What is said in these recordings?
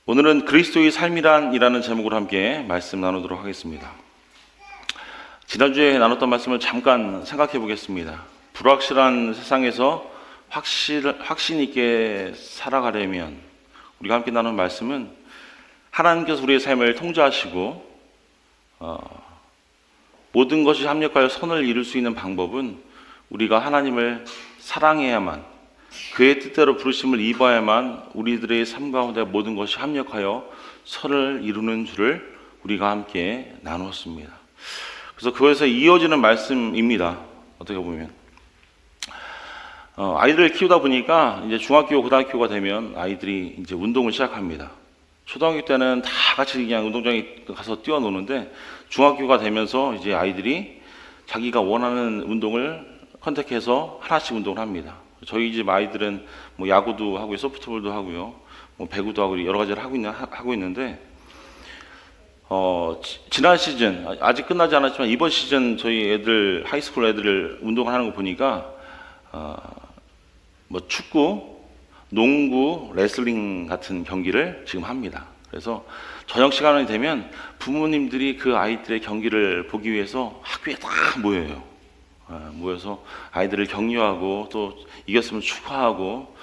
오늘은 그리스도의 삶이란이라는 제목으로 함께 말씀 나누도록 하겠습니다. 지난주에 나눴던 말씀을 잠깐 생각해 보겠습니다. 불확실한 세상에서 확신 있게 살아가려면 우리가 함께 나눈 말씀은 하나님께서 우리의 삶을 통제하시고 모든 것이 합력하여 선을 이룰 수 있는 방법은 우리가 하나님을 사랑해야만, 그의 뜻대로 부르심을 입어야만 우리들의 삶 가운데 모든 것이 합력하여 선을 이루는 줄을 우리가 함께 나누었습니다. 그래서 그것에서 이어지는 말씀입니다. 어떻게 보면 아이들을 키우다 보니까 이제 중학교, 고등학교가 되면 아이들이 이제 운동을 시작합니다. 초등학교 때는 다 같이 그냥 운동장에 가서 뛰어노는데 중학교가 되면서 이제 아이들이 자기가 원하는 운동을 선택해서 하나씩 운동을 합니다. 저희 집 아이들은 뭐 야구도 하고요, 소프트볼도 하고요, 뭐 배구도 하고 여러 가지를 하고 있는데 지난 시즌 아직 끝나지 않았지만 이번 시즌 저희 애들 하이스쿨 애들 운동을 하는 거 보니까 뭐 축구, 농구, 레슬링 같은 경기를 지금 합니다. 그래서 저녁 시간이 되면 부모님들이 그 아이들의 경기를 보기 위해서 학교에 다 모여요. 모여서 아이들을 격려하고 또 이겼으면 축하하고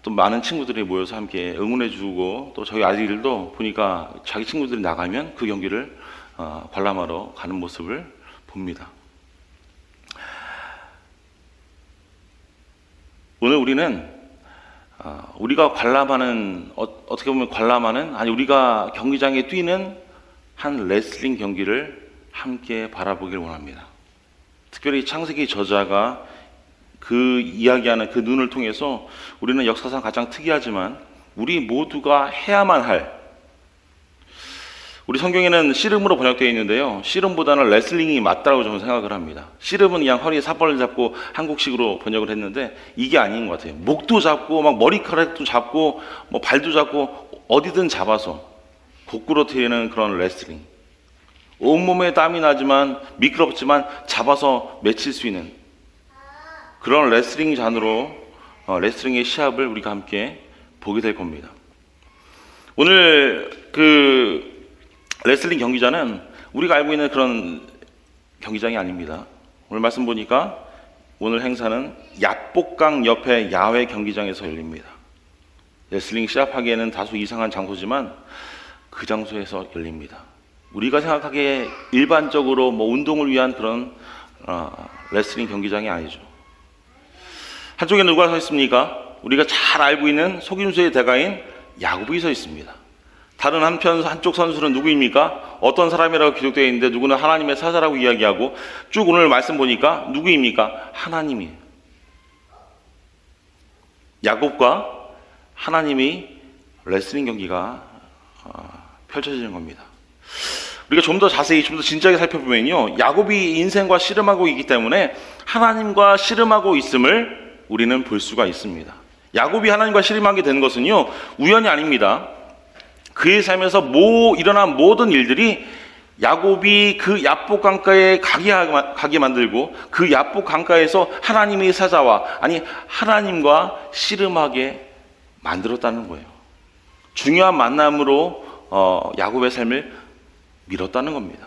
또 많은 친구들이 모여서 함께 응원해주고, 또 저희 아이들도 보니까 자기 친구들이 나가면 그 경기를 관람하러 가는 모습을 봅니다. 오늘 우리는 우리가 관람하는, 어떻게 보면 관람하는, 아니 우리가 경기장에 뛰는 한 레슬링 경기를 함께 바라보길 원합니다. 특별히 창세기 저자가 그 이야기하는 그 눈을 통해서 우리는 역사상 가장 특이하지만 우리 모두가 해야만 할, 우리 성경에는 씨름으로 번역되어 있는데요, 씨름보다는 레슬링이 맞다고 저는 생각을 합니다. 씨름은 그냥 허리에 사벌을 잡고 한국식으로 번역을 했는데 이게 아닌 것 같아요. 목도 잡고 막 머리카락도 잡고 뭐 발도 잡고 어디든 잡아서 고꾸러뜨리는 그런 레슬링. 온몸에 땀이 나지만 미끄럽지만 잡아서 맺힐 수 있는 그런 레슬링 잔으로 레슬링의 시합을 우리가 함께 보게 될 겁니다. 오늘 그 레슬링 경기장은 우리가 알고 있는 그런 경기장이 아닙니다. 오늘 말씀 보니까 오늘 행사는 야복강 옆에 야외 경기장에서 열립니다. 레슬링 시합하기에는 다소 이상한 장소지만 그 장소에서 열립니다. 우리가 생각하기에 일반적으로 뭐 운동을 위한 그런 레슬링 경기장이 아니죠. 한쪽에 누가 서 있습니까? 우리가 잘 알고 있는 속임수의 대가인 야곱이 서 있습니다. 다른 한쪽 선수는 누구입니까? 어떤 사람이라고 기록되어 있는데 누구는 하나님의 사자라고 이야기하고, 쭉 오늘 말씀 보니까 누구입니까? 하나님이에요. 야곱과 하나님이 레슬링 경기가 펼쳐지는 겁니다. 우리가 좀 더 자세히, 좀 더 진지하게 살펴보면요, 야곱이 인생과 씨름하고 있기 때문에 하나님과 씨름하고 있음을 우리는 볼 수가 있습니다. 야곱이 하나님과 씨름하게 되는 것은요, 우연이 아닙니다. 그의 삶에서 일어난 모든 일들이 야곱이 그 야복 강가에 가게 만들고, 그 야복 강가에서 하나님의 사자와, 아니 하나님과 씨름하게 만들었다는 거예요. 중요한 만남으로 야곱의 삶을 밀었다는 겁니다.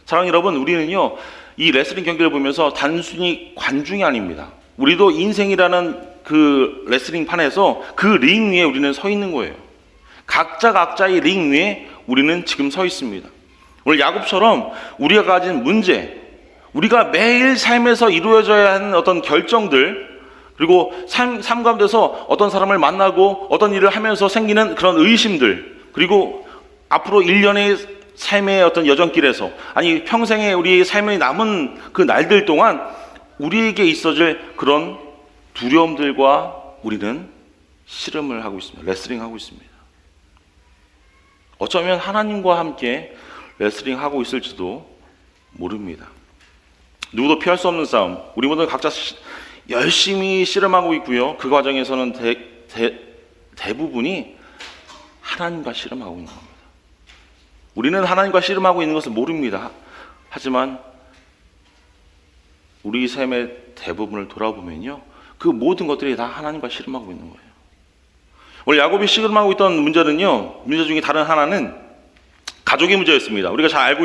사랑하는 여러분, 우리는요 이 레슬링 경기를 보면서 단순히 관중이 아닙니다. 우리도 인생이라는 그 레슬링 판에서 그 링 위에 우리는 서 있는 거예요. 각자의 링 위에 우리는 지금 서 있습니다. 오늘 야곱처럼 우리가 가진 문제, 우리가 매일 삶에서 이루어져야 하는 어떤 결정들, 그리고 삶 가운데서 어떤 사람을 만나고 어떤 일을 하면서 생기는 그런 의심들, 그리고 앞으로 1년의 삶의 어떤 여정길에서, 아니 평생의 우리의 삶에 남은 그 날들 동안 우리에게 있어질 그런 두려움들과 우리는 씨름을 하고 있습니다. 레슬링하고 있습니다. 어쩌면 하나님과 함께 레슬링하고 있을지도 모릅니다. 누구도 피할 수 없는 싸움, 우리 모두 각자 열심히 씨름하고 있고요, 그 과정에서는 대부분이 하나님과 씨름하고 있는 겁니다. 우리는 하나님과 씨름하고 있는 것을 모릅니다. 하지만 우리 삶의 대부분을 돌아보면요, 그 모든 것들이 다 하나님과 씨름하고 있는 거예요. 오늘 야곱이 씨름하고 있던 문제 중에 다른 하나는 가족의 문제였습니다. 우리가 잘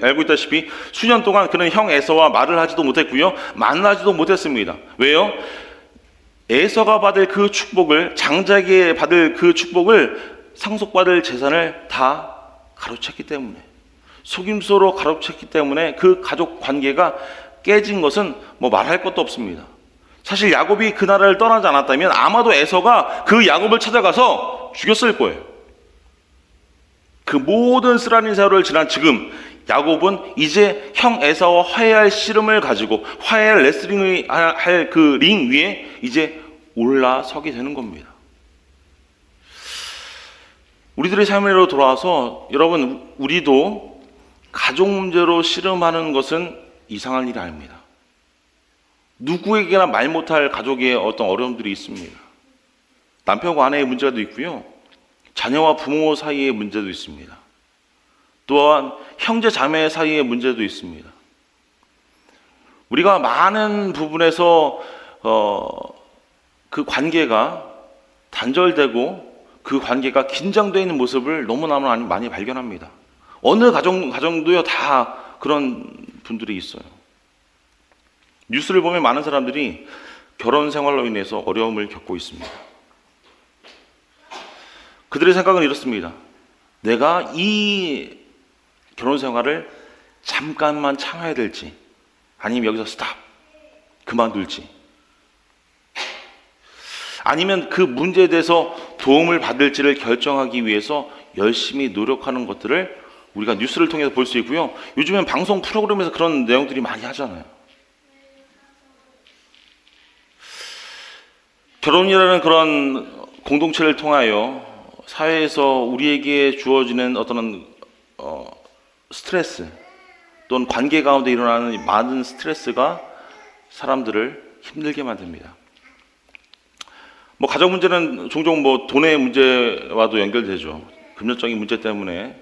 알고 있다시피 수년 동안 그는 형 에서와 말을 하지도 못했고요, 만나지도 못했습니다. 왜요? 에서가 받을 그 축복을, 장자에게 받을 그 축복을, 상속받을 재산을 다 가로챘기 때문에, 속임수로 가로챘기 때문에 그 가족 관계가 깨진 것은 뭐 말할 것도 없습니다. 사실 야곱이 그 나라를 떠나지 않았다면 아마도 에서가 그 야곱을 찾아가서 죽였을 거예요. 그 모든 쓰라린 세월을 지난 지금 야곱은 이제 형 에서와 화해할 씨름을 가지고 화해할 레슬링을 할 그 링 위에 이제 올라서게 되는 겁니다. 우리들의 삶으로 돌아와서 여러분, 우리도 가족 문제로 씨름하는 것은 이상한 일이 아닙니다. 누구에게나 말 못할 가족의 어떤 어려움들이 있습니다. 남편과 아내의 문제도 있고요, 자녀와 부모 사이의 문제도 있습니다. 또한 형제 자매 사이의 문제도 있습니다. 우리가 많은 부분에서 그 관계가 단절되고 그 관계가 긴장되어 있는 모습을 너무나 많이 발견합니다. 어느 가정도요 다 그런 분들이 있어요. 뉴스를 보면 많은 사람들이 결혼 생활로 인해서 어려움을 겪고 있습니다. 그들의 생각은 이렇습니다. 내가 이 결혼 생활을 잠깐만 참아야 될지, 아니면 여기서 스탑, 그만둘지, 아니면 그 문제에 대해서 도움을 받을지를 결정하기 위해서 열심히 노력하는 것들을 우리가 뉴스를 통해서 볼 수 있고요, 요즘엔 방송 프로그램에서 그런 내용들이 많이 하잖아요. 결혼이라는 그런 공동체를 통하여 사회에서 우리에게 주어지는 어떤 스트레스, 또는 관계 가운데 일어나는 많은 스트레스가 사람들을 힘들게 만듭니다. 가족 문제는 종종 돈의 문제와도 연결되죠. 금전적인 문제 때문에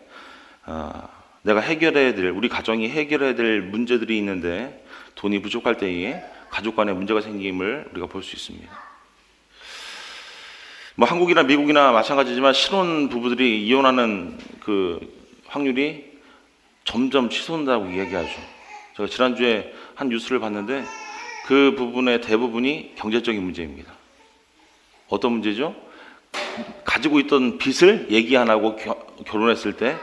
내가 해결해야 될, 우리 가정이 해결해야 될 문제들이 있는데 돈이 부족할 때에 가족 간에 문제가 생김을 우리가 볼 수 있습니다. 한국이나 미국이나 마찬가지지만 신혼 부부들이 이혼하는 그 확률이 점점 치솟는다고 이야기하죠. 제가 지난주에 한 뉴스를 봤는데 그 부분의 대부분이 경제적인 문제입니다. 어떤 문제죠? 가지고 있던 빚을 얘기 안 하고 결혼했을 때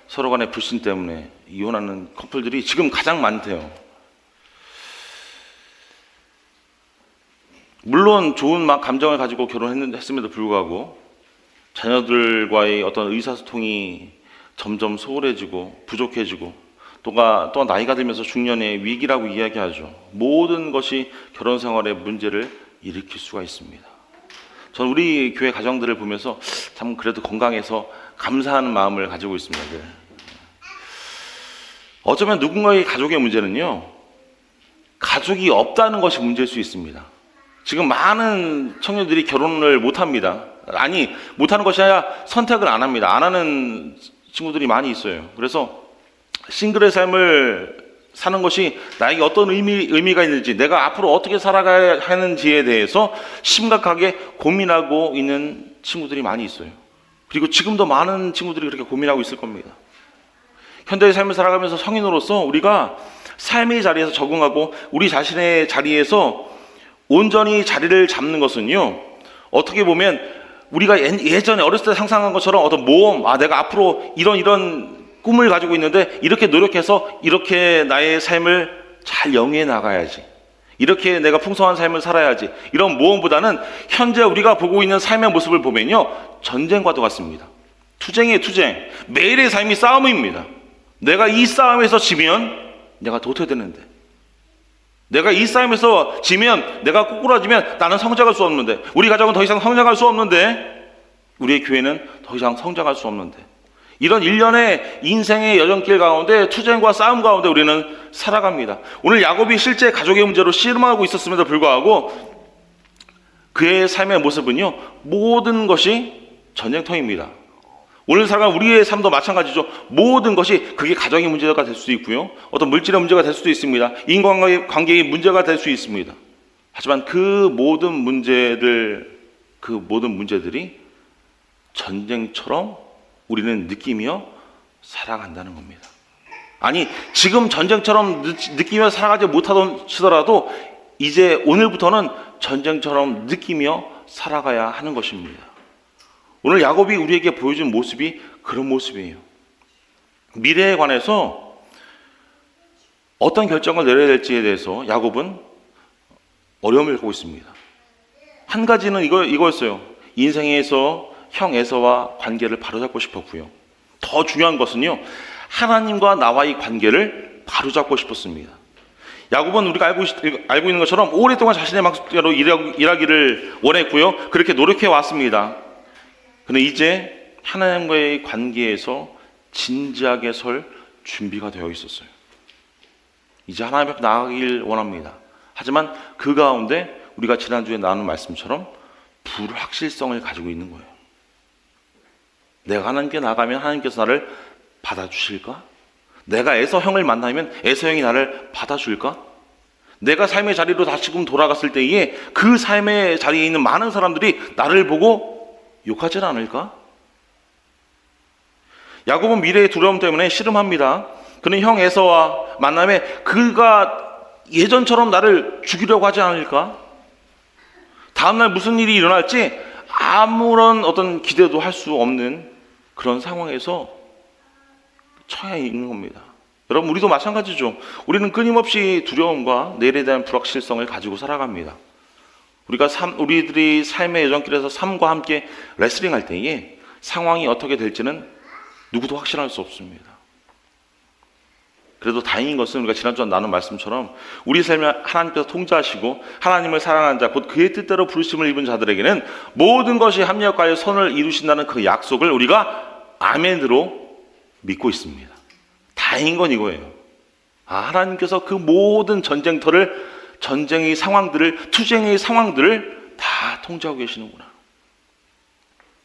서로 간의 불신 때문에 이혼하는 커플들이 지금 가장 많대요. 물론 좋은 감정을 가지고 결혼했음에도 불구하고 자녀들과의 어떤 의사소통이 점점 소홀해지고 부족해지고, 또 나이가 들면서 중년의 위기라고 이야기하죠. 모든 것이 결혼 생활의 문제를 일으킬 수가 있습니다. 저는 우리 교회 가정들을 보면서 참 그래도 건강해서 감사하는 마음을 가지고 있습니다. 어쩌면 누군가의 가족의 문제는요, 가족이 없다는 것이 문제일 수 있습니다. 지금 많은 청년들이 결혼을 못합니다. 아니, 못하는 것이 아니라 선택을 안 합니다. 안 하는 친구들이 많이 있어요. 그래서 싱글의 삶을 사는 것이 나에게 어떤 의미가 있는지, 내가 앞으로 어떻게 살아가야 하는지에 대해서 심각하게 고민하고 있는 친구들이 많이 있어요. 그리고 지금도 많은 친구들이 그렇게 고민하고 있을 겁니다. 현대의 삶을 살아가면서 성인으로서 우리가 삶의 자리에서 적응하고 우리 자신의 자리에서 온전히 자리를 잡는 것은요, 어떻게 보면 우리가 예전에 어렸을 때 상상한 것처럼 어떤 모험, 내가 앞으로 이런 꿈을 가지고 있는데 이렇게 노력해서 이렇게 나의 삶을 잘 영위해 나가야지, 이렇게 내가 풍성한 삶을 살아야지, 이런 모험보다는 현재 우리가 보고 있는 삶의 모습을 보면요, 전쟁과도 같습니다. 투쟁이에요, 투쟁. 매일의 삶이 싸움입니다. 내가 이 싸움에서 지면 내가 도태되는데, 내가 이 싸움에서 지면, 내가 꼬꾸라지면 나는 성장할 수 없는데, 우리 가정은 더 이상 성장할 수 없는데, 우리의 교회는 더 이상 성장할 수 없는데, 이런 일련의 인생의 여정길 가운데 투쟁과 싸움 가운데 우리는 살아갑니다. 오늘 야곱이 실제 가족의 문제로 씨름하고 있었음에도 불구하고 그의 삶의 모습은요, 모든 것이 전쟁터입니다. 오늘 살아가는 우리의 삶도 마찬가지죠. 모든 것이, 그게 가정의 문제가 될 수도 있고요, 어떤 물질의 문제가 될 수도 있습니다. 인간관계의 문제가 될 수 있습니다. 하지만 그 모든 문제들이 전쟁처럼 우리는 느끼며 살아간다는 겁니다. 아니, 지금 전쟁처럼 느끼며 살아가지 못하더라도 이제 오늘부터는 전쟁처럼 느끼며 살아가야 하는 것입니다. 오늘 야곱이 우리에게 보여준 모습이 그런 모습이에요. 미래에 관해서 어떤 결정을 내려야 될지에 대해서 야곱은 어려움을 겪고 있습니다. 한 가지는 이거였어요. 인생에서 형 에서와 관계를 바로잡고 싶었고요. 더 중요한 것은요, 하나님과 나와의 관계를 바로잡고 싶었습니다. 야곱은 우리가 알고 있는 것처럼 오랫동안 자신의 방식대로 일하기를 원했고요. 그렇게 노력해 왔습니다. 그런데 이제 하나님과의 관계에서 진지하게 설 준비가 되어 있었어요. 이제 하나님 앞에 나아가길 원합니다. 하지만 그 가운데 우리가 지난주에 나눈 말씀처럼 불확실성을 가지고 있는 거예요. 내가 하나님께 나가면 하나님께서 나를 받아주실까? 내가 에서 형을 만나면 에서 형이 나를 받아줄까? 내가 삶의 자리로 다시금 돌아갔을 때에 그 삶의 자리에 있는 많은 사람들이 나를 보고 욕하지 않을까? 야곱은 미래의 두려움 때문에 씨름합니다. 그는 형 에서와 만남에 그가 예전처럼 나를 죽이려고 하지 않을까? 다음날 무슨 일이 일어날지 아무런 어떤 기대도 할 수 없는 그런 상황에서 처해 있는 겁니다. 여러분, 우리도 마찬가지죠. 우리는 끊임없이 두려움과 내일에 대한 불확실성을 가지고 살아갑니다. 우리들이 삶의 여정길에서 삶과 함께 레슬링할 때에 상황이 어떻게 될지는 누구도 확실할 수 없습니다. 그래도 다행인 것은 우리가 지난주에 나눈 말씀처럼 우리 삶을 하나님께서 통제하시고 하나님을 사랑하는 자, 곧 그의 뜻대로 부르심을 입은 자들에게는 모든 것이 합력하여 선을 이루신다는 그 약속을 우리가 아멘으로 믿고 있습니다. 다행인 건 이거예요. 하나님께서 그 모든 전쟁의 상황들을, 투쟁의 상황들을 다 통제하고 계시는구나.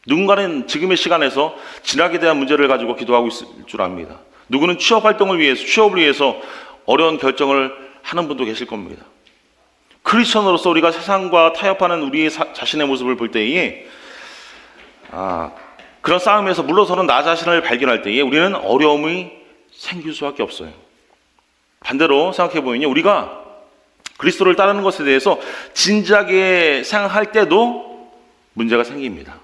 누군가는 지금의 시간에서 진학에 대한 문제를 가지고 기도하고 있을 줄 압니다. 누구는 취업을 위해서 어려운 결정을 하는 분도 계실 겁니다. 크리스천으로서 우리가 세상과 타협하는 우리의 자신의 모습을 볼 때에 그런 싸움에서 물러서는 나 자신을 발견할 때에 우리는 어려움이 생길 수밖에 없어요. 반대로 생각해보면요, 우리가 그리스도를 따르는 것에 대해서 진지하게 생각할 때도 문제가 생깁니다.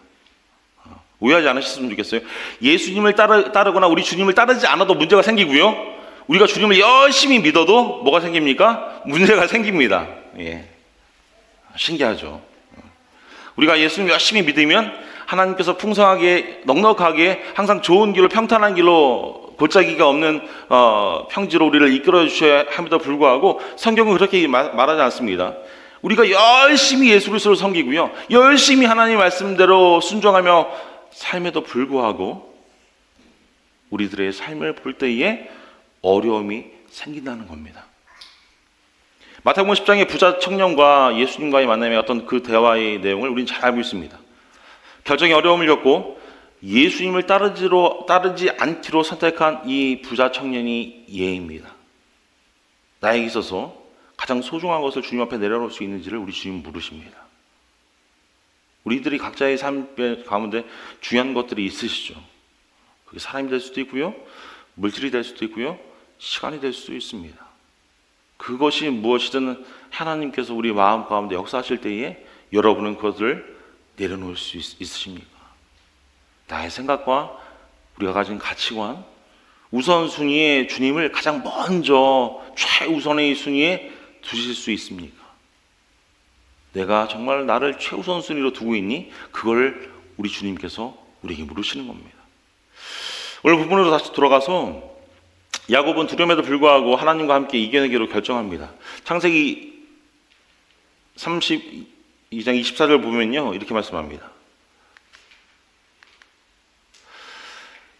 오해하지 않으셨으면 좋겠어요. 예수님을 따르거나 우리 주님을 따르지 않아도 문제가 생기고요, 우리가 주님을 열심히 믿어도 뭐가 생깁니까? 문제가 생깁니다. 예. 신기하죠. 우리가 예수님 열심히 믿으면 하나님께서 풍성하게 넉넉하게 항상 좋은 길로, 평탄한 길로, 골짜기가 없는 평지로 우리를 이끌어 주셔야 함에도 불구하고 성경은 그렇게 말하지 않습니다. 우리가 열심히 예수 그리스도를 섬기고요, 열심히 하나님 말씀대로 순종하며 삶에도 불구하고 우리들의 삶을 볼 때에 어려움이 생긴다는 겁니다. 마태복음 10장의 부자 청년과 예수님과의 만남의 어떤 그 대화의 내용을 우리는 잘 알고 있습니다. 결정의 어려움을 겪고 예수님을 따르지 않기로 선택한 이 부자 청년이 예입니다. 나에게 있어서 가장 소중한 것을 주님 앞에 내려놓을 수 있는지를 우리 주님 물으십니다. 우리들이 각자의 삶 가운데 중요한 것들이 있으시죠. 그게 사람이 될 수도 있고요, 물질이 될 수도 있고요, 시간이 될 수도 있습니다. 그것이 무엇이든 하나님께서 우리 마음 가운데 역사하실 때에 여러분은 그것을 내려놓을 수 있으십니까? 나의 생각과 우리가 가진 가치관, 우선순위에 주님을 가장 먼저 최우선의 순위에 두실 수 있습니까? 내가 정말 나를 최우선순위로 두고 있니? 그걸 우리 주님께서 우리에게 물으시는 겁니다. 오늘 부분으로 다시 돌아가서 야곱은 두려움에도 불구하고 하나님과 함께 이겨내기로 결정합니다. 창세기 32장 24절 보면요, 이렇게 말씀합니다.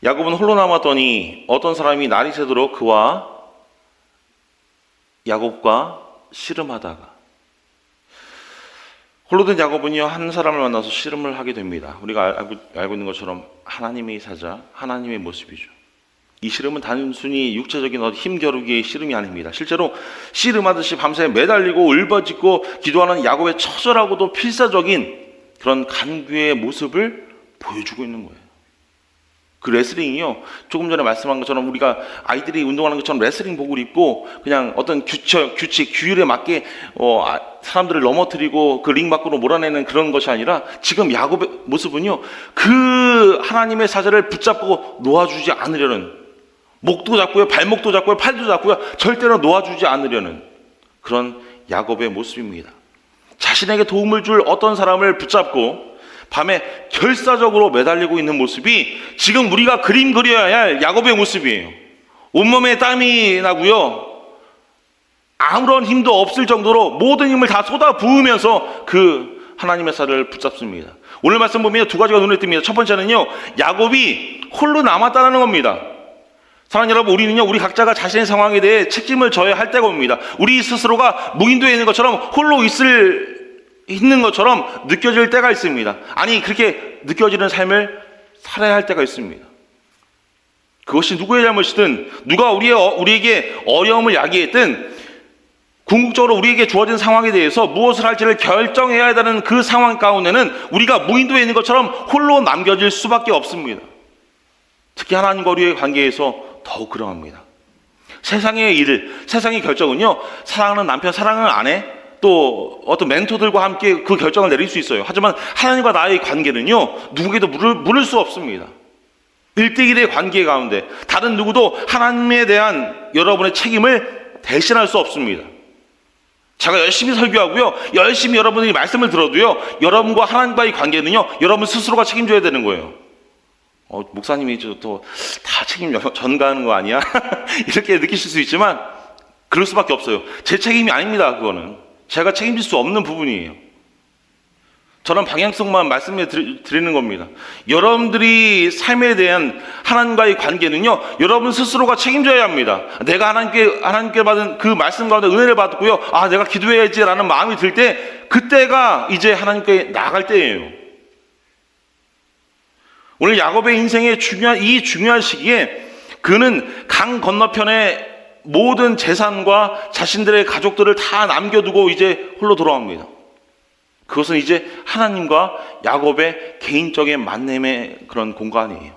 야곱은 홀로 남았더니 어떤 사람이 날이 새도록 그와 야곱과 씨름하다가, 홀로 된 야곱은요, 한 사람을 만나서 씨름을 하게 됩니다. 우리가 알고 있는 것처럼 하나님의 사자, 하나님의 모습이죠. 이 씨름은 단순히 육체적인 힘겨루기의 씨름이 아닙니다. 실제로 씨름하듯이 밤새 매달리고 울부짖고 기도하는 야곱의 처절하고도 필사적인 그런 간구의 모습을 보여주고 있는 거예요. 그 레슬링이요, 조금 전에 말씀한 것처럼 우리가 아이들이 운동하는 것처럼 레슬링 복을 입고 그냥 어떤 규칙, 규율에 맞게 사람들을 넘어뜨리고 그 링 밖으로 몰아내는 그런 것이 아니라 지금 야곱의 모습은요, 그 하나님의 사자를 붙잡고 놓아주지 않으려는, 목도 잡고요, 발목도 잡고요, 팔도 잡고요, 절대로 놓아주지 않으려는 그런 야곱의 모습입니다. 자신에게 도움을 줄 어떤 사람을 붙잡고 밤에 결사적으로 매달리고 있는 모습이 지금 우리가 그림 그려야 할 야곱의 모습이에요. 온몸에 땀이 나고요, 아무런 힘도 없을 정도로 모든 힘을 다 쏟아 부으면서 그 하나님의 사자를 붙잡습니다. 오늘 말씀 보면 두 가지가 눈에 띕니다. 첫 번째는요, 야곱이 홀로 남았다는 겁니다. 사랑하는 여러분, 우리는요, 우리 각자가 자신의 상황에 대해 책임을 져야 할 때가 옵니다. 우리 스스로가 무인도에 있는 것처럼 홀로 있는 것처럼 느껴질 때가 있습니다. 아니, 그렇게 느껴지는 삶을 살아야 할 때가 있습니다. 그것이 누구의 잘못이든, 누가 우리에게 어려움을 야기했든, 궁극적으로 우리에게 주어진 상황에 대해서 무엇을 할지를 결정해야 한다는 그 상황 가운데는 우리가 무인도에 있는 것처럼 홀로 남겨질 수밖에 없습니다. 특히 하나님과 우리의 관계에서 더욱 그러합니다. 세상의 일, 세상의 결정은요, 사랑하는 남편, 사랑하는 아내, 또 어떤 멘토들과 함께 그 결정을 내릴 수 있어요. 하지만 하나님과 나의 관계는요, 누구에게도 물을 수 없습니다. 1대1의 관계 가운데 다른 누구도 하나님에 대한 여러분의 책임을 대신할 수 없습니다. 제가 열심히 설교하고요, 열심히 여러분들이 말씀을 들어도요, 여러분과 하나님과의 관계는요, 여러분 스스로가 책임져야 되는 거예요. 목사님이 또 다 책임 전가하는 거 아니야? 이렇게 느끼실 수 있지만 그럴 수밖에 없어요. 제 책임이 아닙니다. 그거는 제가 책임질 수 없는 부분이에요. 저는 방향성만 말씀해 드리는 겁니다. 여러분들이 삶에 대한 하나님과의 관계는요, 여러분 스스로가 책임져야 합니다. 내가 하나님께 받은 그 말씀 가운데 은혜를 받고요, 내가 기도해야지라는 마음이 들 때, 그때가 이제 하나님께 나아갈 때예요. 오늘 야곱의 인생의 중요한 시기에 그는 강 건너편에 모든 재산과 자신들의 가족들을 다 남겨두고 이제 홀로 돌아옵니다. 그것은 이제 하나님과 야곱의 개인적인 만남의 그런 공간이에요.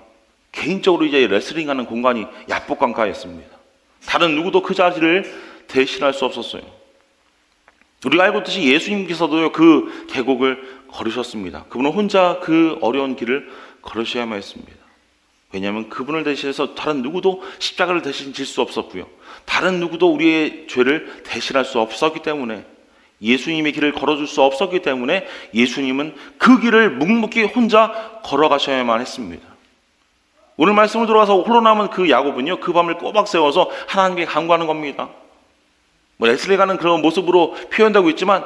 개인적으로 이제 레슬링하는 공간이 야복강가였습니다. 다른 누구도 그 자리를 대신할 수 없었어요. 우리가 알고 있듯이 예수님께서도 그 계곡을 걸으셨습니다. 그분은 혼자 그 어려운 길을 걸으셔야만 했습니다. 왜냐하면 그분을 대신해서 다른 누구도 십자가를 대신 질 수 없었고요, 다른 누구도 우리의 죄를 대신할 수 없었기 때문에, 예수님의 길을 걸어줄 수 없었기 때문에 예수님은 그 길을 묵묵히 혼자 걸어가셔야만 했습니다. 오늘 말씀을 들어가서 홀로 남은 그 야곱은요, 그 밤을 꼬박 세워서 하나님께 간구하는 겁니다. 레슬링하는 그런 모습으로 표현되고 있지만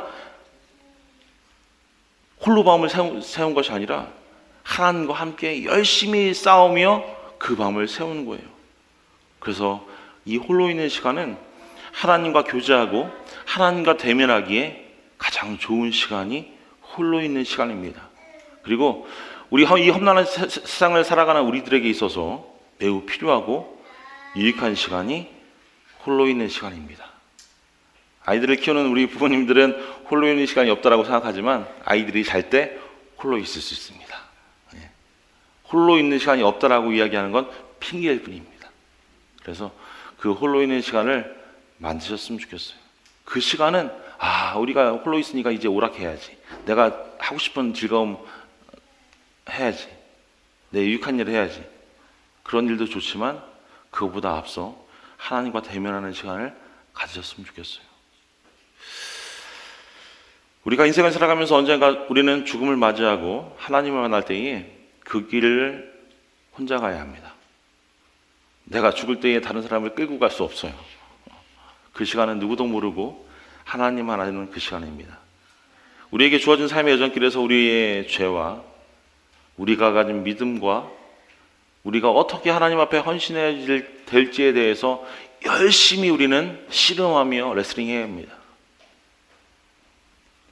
홀로 밤을 세운 것이 아니라 하나님과 함께 열심히 싸우며 그 밤을 세우는 거예요. 그래서 이 홀로 있는 시간은 하나님과 교제하고 하나님과 대면하기에 가장 좋은 시간이 홀로 있는 시간입니다. 그리고 우리 이 험난한 세상을 살아가는 우리들에게 있어서 매우 필요하고 유익한 시간이 홀로 있는 시간입니다. 아이들을 키우는 우리 부모님들은 홀로 있는 시간이 없다라고 생각하지만 아이들이 잘 때 홀로 있을 수 있습니다. 홀로 있는 시간이 없다라고 이야기하는 건 핑계일 뿐입니다. 그래서 그 홀로 있는 시간을 만드셨으면 좋겠어요. 그 시간은 우리가 홀로 있으니까 이제 오락해야지, 내가 하고 싶은 즐거움 해야지, 내 유익한 일을 해야지, 그런 일도 좋지만 그것보다 앞서 하나님과 대면하는 시간을 가지셨으면 좋겠어요. 우리가 인생을 살아가면서 언젠가 우리는 죽음을 맞이하고 하나님을 만날 때에 그 길을 혼자 가야 합니다. 내가 죽을 때에 다른 사람을 끌고 갈 수 없어요. 그 시간은 누구도 모르고 하나님만 아는 그 시간입니다. 우리에게 주어진 삶의 여정길에서 우리의 죄와 우리가 가진 믿음과 우리가 어떻게 하나님 앞에 헌신해야 될지에 대해서 열심히 우리는 씨름하며 레슬링해야 합니다.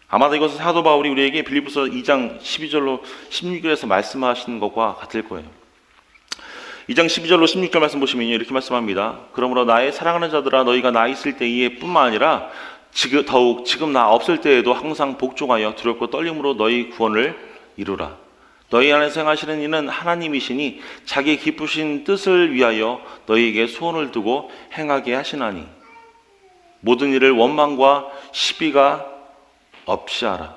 아마도 이것은 사도 바울이 우리에게 빌립보서 2장 12절로 16절에서 말씀하시는 것과 같을 거예요. 2장 12절로 16절 말씀 보시면 이렇게 말씀합니다. 그러므로 나의 사랑하는 자들아, 너희가 나 있을 때에 뿐만 아니라 더욱 지금 나 없을 때에도 항상 복종하여 두렵고 떨림으로 너희 구원을 이루라. 너희 안에서 행하시는 이는 하나님이시니 자기 기쁘신 뜻을 위하여 너희에게 소원을 두고 행하게 하시나니 모든 일을 원망과 시비가 없이 하라.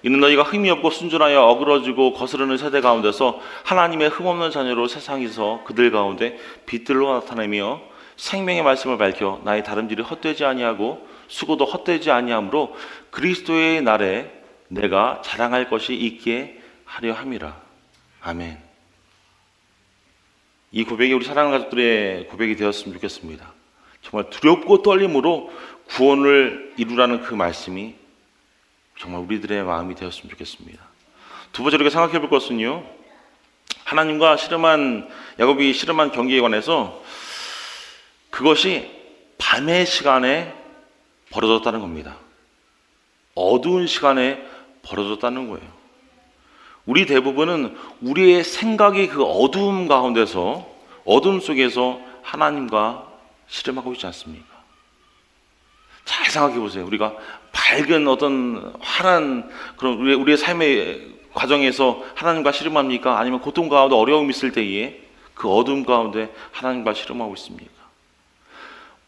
이는 너희가 흠이 없고 순전하여 어그러지고 거스르는 세대 가운데서 하나님의 흠없는 자녀로 세상에서 그들 가운데 빛들로 나타내며 생명의 말씀을 밝혀 나의 다름질이 헛되지 아니하고 수고도 헛되지 아니하므로 그리스도의 날에 내가 자랑할 것이 있게 하려 함이라. 아멘. 이 고백이 우리 사랑하는 가족들의 고백이 되었으면 좋겠습니다. 정말 두렵고 떨림으로 구원을 이루라는 그 말씀이 정말 우리들의 마음이 되었으면 좋겠습니다. 두 번째로 우리가 생각해 볼 것은요, 하나님과 야곱이 씨름한 경기에 관해서 그것이 밤의 시간에 벌어졌다는 겁니다. 어두운 시간에 벌어졌다는 거예요. 우리 대부분은 우리의 생각이 그 어두움 가운데서, 어둠 속에서 하나님과 씨름하고 있지 않습니까? 잘 생각해 보세요. 우리가 밝은 어떤 환한 그런 우리의 삶의 과정에서 하나님과 씨름합니까? 아니면 고통 가운데 어려움이 있을 때에 그 어둠 가운데 하나님과 씨름하고 있습니까?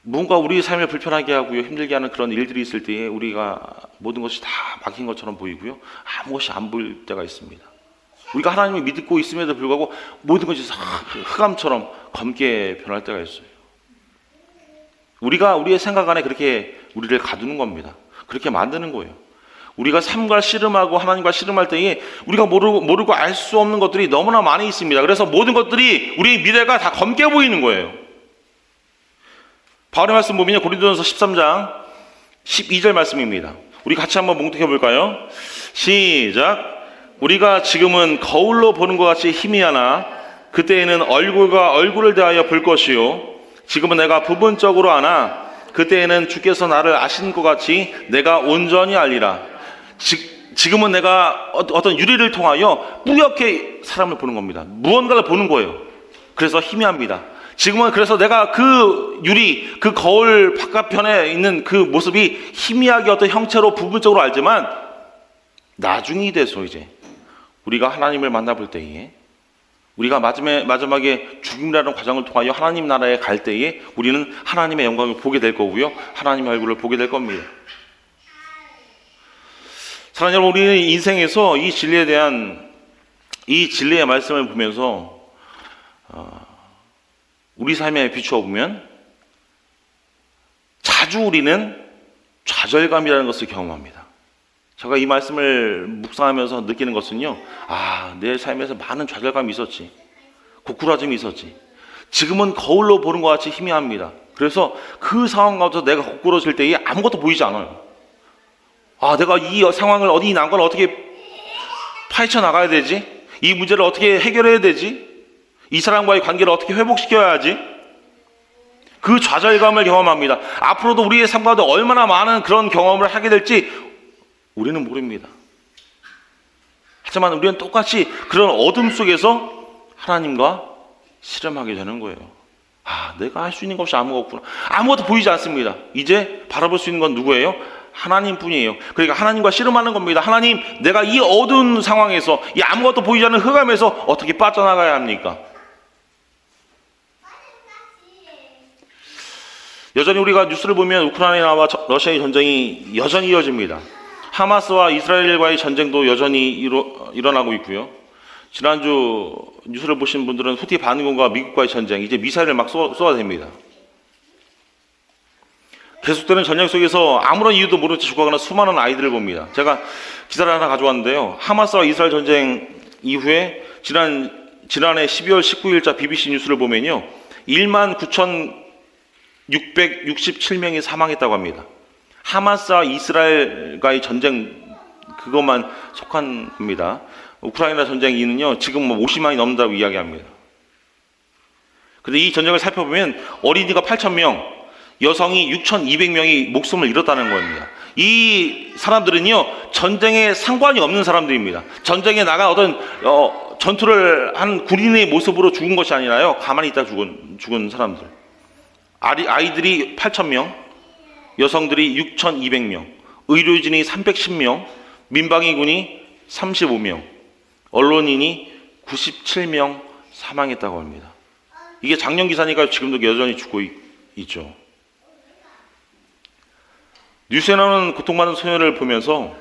뭔가 우리 삶을 불편하게 하고요, 힘들게 하는 그런 일들이 있을 때에 우리가 모든 것이 다 막힌 것처럼 보이고요, 아무것이 안 보일 때가 있습니다. 우리가 하나님을 믿고 있음에도 불구하고 모든 것이 흑암처럼 검게 변할 때가 있어요. 우리가 우리의 생각 안에 그렇게 우리를 가두는 겁니다. 그렇게 만드는 거예요. 우리가 삶과 씨름하고 하나님과 씨름할 때에 우리가 모르고 알 수 없는 것들이 너무나 많이 있습니다. 그래서 모든 것들이 우리의 미래가 다 검게 보이는 거예요. 바울의 말씀 보면요, 고린도전서 13장 12절 말씀입니다. 우리 같이 한번 몽독해 볼까요? 시작. 우리가 지금은 거울로 보는 것 같이 희미하나 그때에는 얼굴과 얼굴을 대하여 볼 것이요, 지금은 내가 부분적으로 아나 그때에는 주께서 나를 아신 것 같이 내가 온전히 알리라. 지금은 내가 어떤 유리를 통하여 뿌옇게 사람을 보는 겁니다. 무언가를 보는 거예요. 그래서 희미합니다. 지금은 그래서 내가 그 유리, 그 거울 바깥편에 있는 그 모습이 희미하게 어떤 형체로 부분적으로 알지만 나중이 돼서 이제 우리가 하나님을 만나볼 때에, 우리가 마지막에 죽음이라는 과정을 통하여 하나님 나라에 갈 때에 우리는 하나님의 영광을 보게 될 거고요, 하나님의 얼굴을 보게 될 겁니다. 사랑하는 여러분, 우리는 인생에서 이 진리의 말씀을 보면서 우리 삶에 비추어 보면 자주 우리는 좌절감이라는 것을 경험합니다. 제가 이 말씀을 묵상하면서 느끼는 것은요, 내 삶에서 많은 좌절감이 있었지, 고꾸라짐이 있었지. 지금은 거울로 보는 것 같이 희미합니다. 그래서 그 상황 가운데서 내가 고꾸라질 때에 아무것도 보이지 않아요. 내가 이 상황을 어디 난 걸 어떻게 파헤쳐 나가야 되지? 이 문제를 어떻게 해결해야 되지? 이 사람과의 관계를 어떻게 회복시켜야 하지? 그 좌절감을 경험합니다. 앞으로도 우리의 삶 가운데 얼마나 많은 그런 경험을 하게 될지 우리는 모릅니다. 하지만 우리는 똑같이 그런 어둠 속에서 하나님과 씨름하게 되는 거예요. 내가 할 수 있는 것이 아무것도 없구나. 아무것도 보이지 않습니다. 이제 바라볼 수 있는 건 누구예요? 하나님뿐이에요. 그러니까 하나님과 씨름하는 겁니다. 하나님, 내가 이 어두운 상황에서, 이 아무것도 보이지 않는 흑암에서 어떻게 빠져나가야 합니까? 여전히 우리가 뉴스를 보면 우크라이나와 러시아의 전쟁이 여전히 이어집니다. 하마스와 이스라엘과의 전쟁도 여전히 일어나고 있고요. 지난주 뉴스를 보신 분들은 후티 반군과 미국과의 전쟁, 이제 미사일을 막 쏘아댑니다. 계속되는 전쟁 속에서 아무런 이유도 모른 채 죽어가는 수많은 아이들을 봅니다. 제가 기사를 하나 가져왔는데요, 하마스와 이스라엘 전쟁 이후에 지난해 12월 19일자 BBC 뉴스를 보면요, 19,667명이 사망했다고 합니다. 하마스와 이스라엘과의 전쟁 그것만 속한 겁니다. 우크라이나 전쟁 이유는요, 지금 50만이 넘는다고 이야기합니다. 그런데 이 전쟁을 살펴보면 어린이가 8,000명, 여성이 6,200명이 목숨을 잃었다는 겁니다. 이 사람들은요, 전쟁에 상관이 없는 사람들입니다. 전쟁에 나가 어떤 전투를 한 군인의 모습으로 죽은 것이 아니라요, 가만히 있다 죽은 사람들. 아이들이 8,000명, 여성들이 6,200명, 의료진이 310명, 민방위군이 35명. 언론인이 97명 사망했다고 합니다. 이게 작년 기사니까 지금도 여전히 죽고 있죠. 뉴스에 나오는 고통받는 소녀를 보면서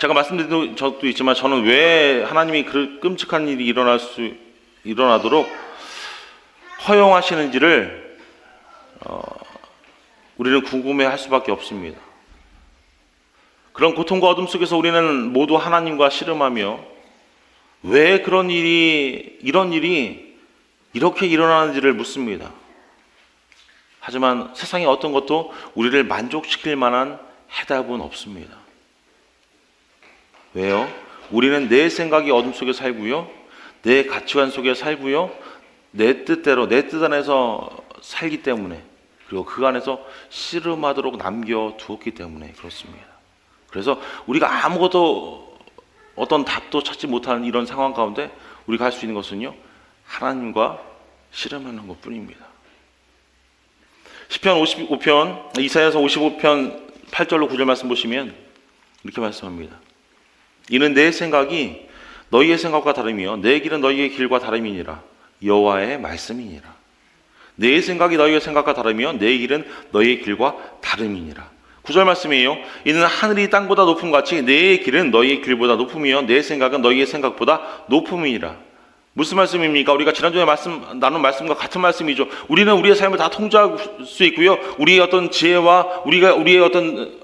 제가 말씀드린 적도 있지만 저는 왜 하나님이 그 끔찍한 일이 일어나도록 허용하시는지를 우리는 궁금해할 수밖에 없습니다. 그런 고통과 어둠 속에서 우리는 모두 하나님과 씨름하며 왜 이런 일이 이렇게 일어나는지를 묻습니다. 하지만 세상의 어떤 것도 우리를 만족시킬 만한 해답은 없습니다. 왜요? 우리는 내 생각이 어둠 속에 살고요, 내 가치관 속에 살고요, 내 뜻대로 내 뜻 안에서 살기 때문에, 그리고 그 안에서 씨름하도록 남겨두었기 때문에 그렇습니다. 그래서 우리가 아무것도 어떤 답도 찾지 못하는 이런 상황 가운데 우리가 할 수 있는 것은요, 하나님과 씨름하는 것뿐입니다. 시편 55편, 이사야서 55편 8절로 9절 말씀 보시면 이렇게 말씀합니다. 이는 내 생각이 너희의 생각과 다르며 내 길은 너희의 길과 다름이니라. 여호와의 말씀이니라. 내 생각이 너희의 생각과 다르며 내 길은 너희의 길과 다름이니라. 9절 말씀이에요. 이는 하늘이 땅보다 높음 같이 내 길은 너희의 길보다 높으며 내 생각은 너희의 생각보다 높음이니라. 무슨 말씀입니까? 우리가 지난주에 나눈 말씀과 같은 말씀이죠. 우리는 우리의 삶을 다 통제할 수 있고요, 우리의 어떤 지혜와 우리의 어떤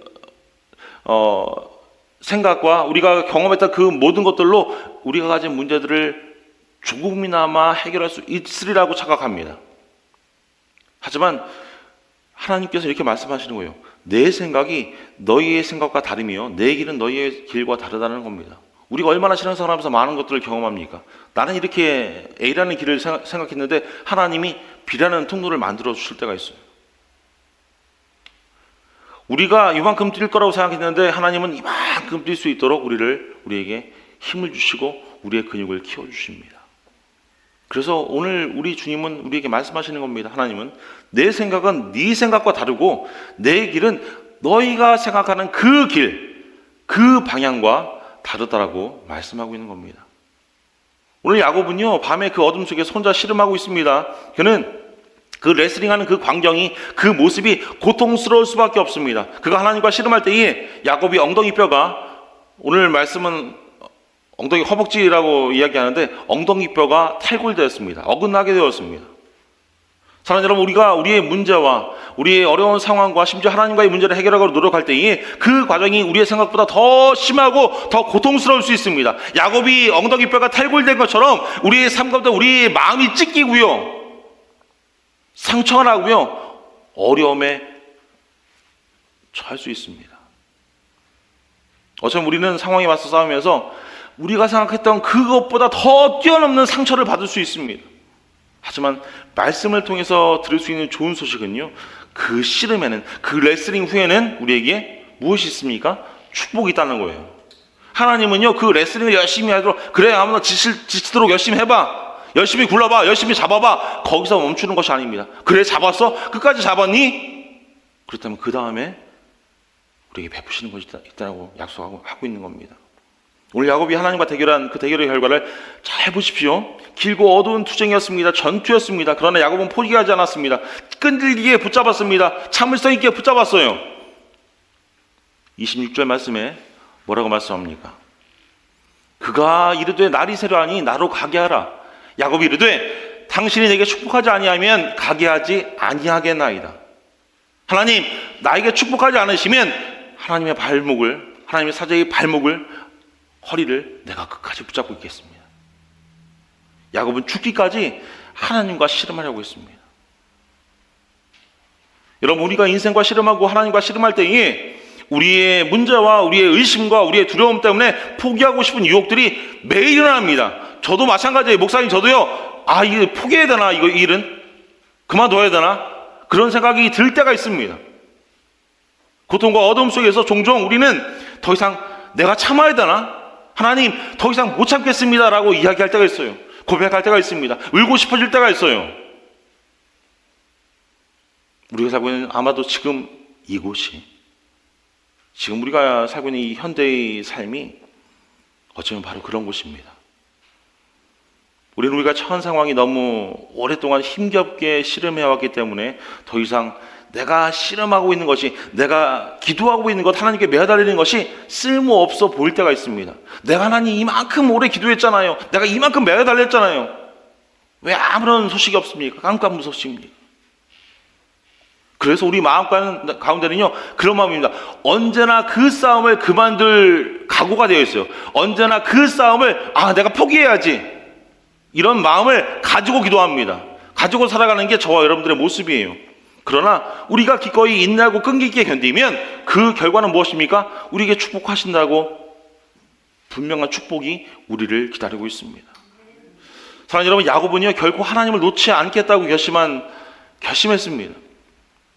생각과 우리가 경험했던 그 모든 것들로 우리가 가진 문제들을 조금이나마 해결할 수 있으리라고 착각합니다. 하지만 하나님께서 이렇게 말씀하시는 거예요. 내 생각이 너희의 생각과 다르며 내 길은 너희의 길과 다르다는 겁니다. 우리가 얼마나 신앙생활하면서 많은 것들을 경험합니까? 나는 이렇게 A라는 길을 생각했는데 하나님이 B라는 통로를 만들어 주실 때가 있어요. 우리가 이만큼 뛸 거라고 생각했는데 하나님은 이만큼 뛸 수 있도록 우리에게 힘을 주시고 우리의 근육을 키워주십니다. 그래서 오늘 우리 주님은 우리에게 말씀하시는 겁니다. 하나님은 내 생각은 네 생각과 다르고 내 길은 너희가 생각하는 그 길, 그 방향과 다르다라고 말씀하고 있는 겁니다. 오늘 야곱은요, 밤에 그 어둠 속에서 혼자 씨름하고 있습니다. 그는 그 레슬링하는 그 광경이, 그 모습이 고통스러울 수밖에 없습니다. 그가 하나님과 씨름할 때에 야곱이 엉덩이뼈가, 오늘 말씀은 엉덩이 허벅지라고 이야기하는데 엉덩이뼈가 탈골되었습니다. 어긋나게 되었습니다. 사랑하는 여러분, 우리가 우리의 문제와 우리의 어려운 상황과 심지어 하나님과의 문제를 해결하고 노력할 때에 그 과정이 우리의 생각보다 더 심하고 더 고통스러울 수 있습니다. 야곱이 엉덩이뼈가 탈골된 것처럼 우리의 삶 가운데 우리의 마음이 찢기고요, 상처가 나고요, 어려움에 처할 수 있습니다. 어쩌면 우리는 상황에 맞서 싸우면서 우리가 생각했던 그것보다 더 뛰어넘는 상처를 받을 수 있습니다. 하지만 말씀을 통해서 들을 수 있는 좋은 소식은요, 그 씨름에는, 그 레슬링 후에는 우리에게 무엇이 있습니까? 축복이 있다는 거예요. 하나님은요, 그 레슬링을 열심히 하도록, 그래 아무나 지치도록 열심히 해봐, 열심히 굴러봐, 열심히 잡아봐, 거기서 멈추는 것이 아닙니다. 그래 잡았어? 끝까지 잡았니? 그렇다면 그 다음에 우리에게 베푸시는 것이 있다고 약속하고 있는 겁니다. 오늘 야곱이 하나님과 대결한 그 대결의 결과를 잘 보십시오. 길고 어두운 투쟁이었습니다. 전투였습니다. 그러나 야곱은 포기하지 않았습니다. 끈질기게 붙잡았습니다. 참을성 있게 붙잡았어요. 26절 말씀에 뭐라고 말씀합니까? 그가 이르되 날이 새려하니 나로 가게 하라. 야곱이 이르되 당신이 내게 축복하지 아니하면 가게 하지 아니하겠나이다. 하나님, 나에게 축복하지 않으시면 하나님의 사자의 발목을, 허리를 내가 끝까지 붙잡고 있겠습니다. 야곱은 죽기까지 하나님과 씨름하려고 했습니다. 여러분, 우리가 인생과 씨름하고 하나님과 씨름할 때에 우리의 문제와 우리의 의심과 우리의 두려움 때문에 포기하고 싶은 유혹들이 매일 일어납니다. 저도 마찬가지예요. 목사님, 저도요, 이거 포기해야 되나, 이 일은 그만둬야 되나, 그런 생각이 들 때가 있습니다. 고통과 어둠 속에서 종종 우리는 더 이상 내가 참아야 되나, 하나님 더 이상 못 참겠습니다라고 이야기할 때가 있어요. 고백할 때가 있습니다. 울고 싶어질 때가 있어요. 우리가 살고 있는 아마도 지금 이곳이, 지금 우리가 살고 있는 이 현대의 삶이 어쩌면 바로 그런 곳입니다. 우리는 우리가 처한 상황이 너무 오랫동안 힘겹게 씨름해왔기 때문에 더 이상 내가 씨름하고 있는 것이, 내가 기도하고 있는 것, 하나님께 매달리는 것이 쓸모없어 보일 때가 있습니다. 내가 하나님 이만큼 오래 기도했잖아요. 내가 이만큼 매달렸잖아요. 왜 아무런 소식이 없습니까? 깜깜 무소식입니까? 그래서 우리 마음 가운데는요, 그런 마음입니다. 언제나 그 싸움을 그만둘 각오가 되어 있어요. 언제나 그 싸움을 내가 포기해야지, 이런 마음을 가지고 기도합니다. 가지고 살아가는 게 저와 여러분들의 모습이에요. 그러나 우리가 기꺼이 인내하고 끈기 있게 견디면 그 결과는 무엇입니까? 우리에게 축복하신다고 분명한 축복이 우리를 기다리고 있습니다. 사랑하는 여러분, 야곱은요 결코 하나님을 놓지 않겠다고 결심했습니다.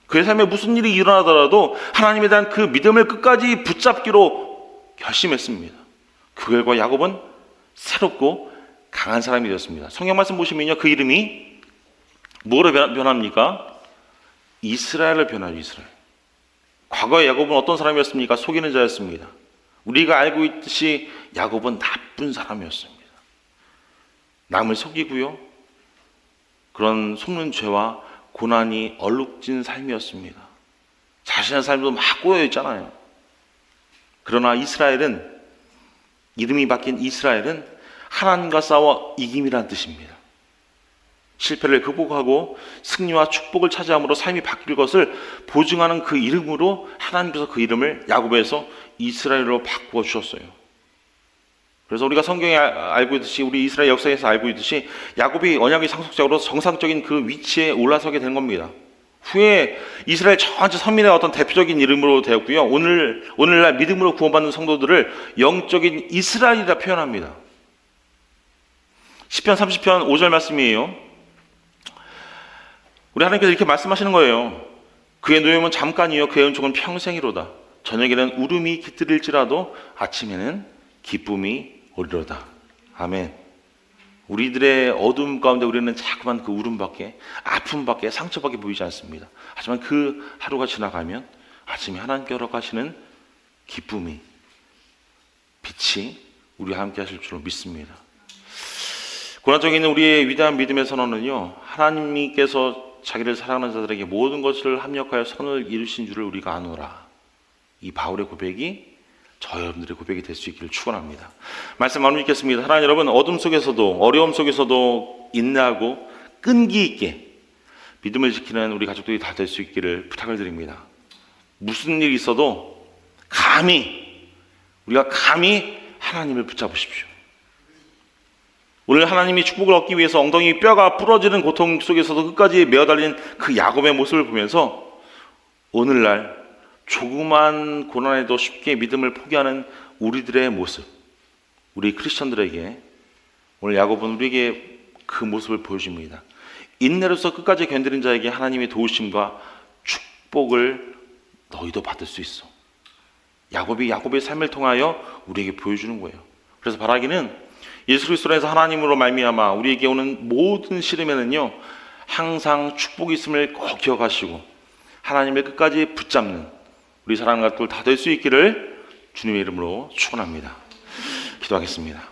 그의 삶에 무슨 일이 일어나더라도 하나님에 대한 그 믿음을 끝까지 붙잡기로 결심했습니다. 그 결과 야곱은 새롭고 강한 사람이 되었습니다. 성경 말씀 보시면요, 그 이름이 뭐로 변합니까? 이스라엘을 변하죠. 이스라엘. 과거에 야곱은 어떤 사람이었습니까? 속이는 자였습니다. 우리가 알고 있듯이 야곱은 나쁜 사람이었습니다. 남을 속이고요, 그런 속는 죄와 고난이 얼룩진 삶이었습니다. 자신의 삶도 막 꼬여 있잖아요. 그러나 이스라엘은, 이름이 바뀐 이스라엘은 하나님과 싸워 이김이란 뜻입니다. 실패를 극복하고 승리와 축복을 차지함으로 삶이 바뀔 것을 보증하는 그 이름으로 하나님께서 그 이름을 야곱에서 이스라엘로 바꾸어 주셨어요. 그래서 우리가 성경에 알고 있듯이, 우리 이스라엘 역사에서 알고 있듯이 야곱이 언약의 상속자로 정상적인 그 위치에 올라서게 된 겁니다. 후에 이스라엘 전체 선민의 어떤 대표적인 이름으로 되었고요, 오늘날 믿음으로 구원받는 성도들을 영적인 이스라엘이라 표현합니다. 시편 30편 5절 말씀이에요. 우리 하나님께서 이렇게 말씀하시는 거예요. 그의 노염은 잠깐이요 그의 은총은 평생이로다. 저녁에는 울음이 깃들일지라도 아침에는 기쁨이 오리로다. 아멘. 우리들의 어둠 가운데 우리는 자꾸만 그 울음밖에, 아픔밖에, 상처밖에 보이지 않습니다. 하지만 그 하루가 지나가면 아침에 하나님께로 가시는 기쁨이, 빛이 우리와 함께 하실 줄로 믿습니다. 고난적인 우리의 위대한 믿음의 선언은요, 하나님께서 자기를 사랑하는 자들에게 모든 것을 합력하여 선을 이루신 줄을 우리가 아노라. 이 바울의 고백이 저 여러분들의 고백이 될 수 있기를 축원합니다. 말씀 나누 읽겠습니다. 하나님 여러분, 어둠 속에서도, 어려움 속에서도 인내하고 끈기 있게 믿음을 지키는 우리 가족들이 다 될 수 있기를 부탁을 드립니다. 무슨 일이 있어도 우리가 감히 하나님을 붙잡으십시오. 오늘 하나님이 축복을 얻기 위해서 엉덩이 뼈가 부러지는 고통 속에서도 끝까지 메어달린 그 야곱의 모습을 보면서 오늘날 조그만 고난에도 쉽게 믿음을 포기하는 우리들의 모습, 우리 크리스천들에게 오늘 야곱은 우리에게 그 모습을 보여줍니다. 인내로서 끝까지 견디는 자에게 하나님의 도우심과 축복을 너희도 받을 수 있어. 야곱이 야곱의 삶을 통하여 우리에게 보여주는 거예요. 그래서 바라기는 예수 그리스도로 해서 하나님으로 말미암아 우리에게 오는 모든 시름에는요, 항상 축복이 있음을 꼭 기억하시고 하나님을 끝까지 붙잡는 우리 사랑하는 가족들 다 될 수 있기를 주님의 이름으로 축원합니다. 기도하겠습니다.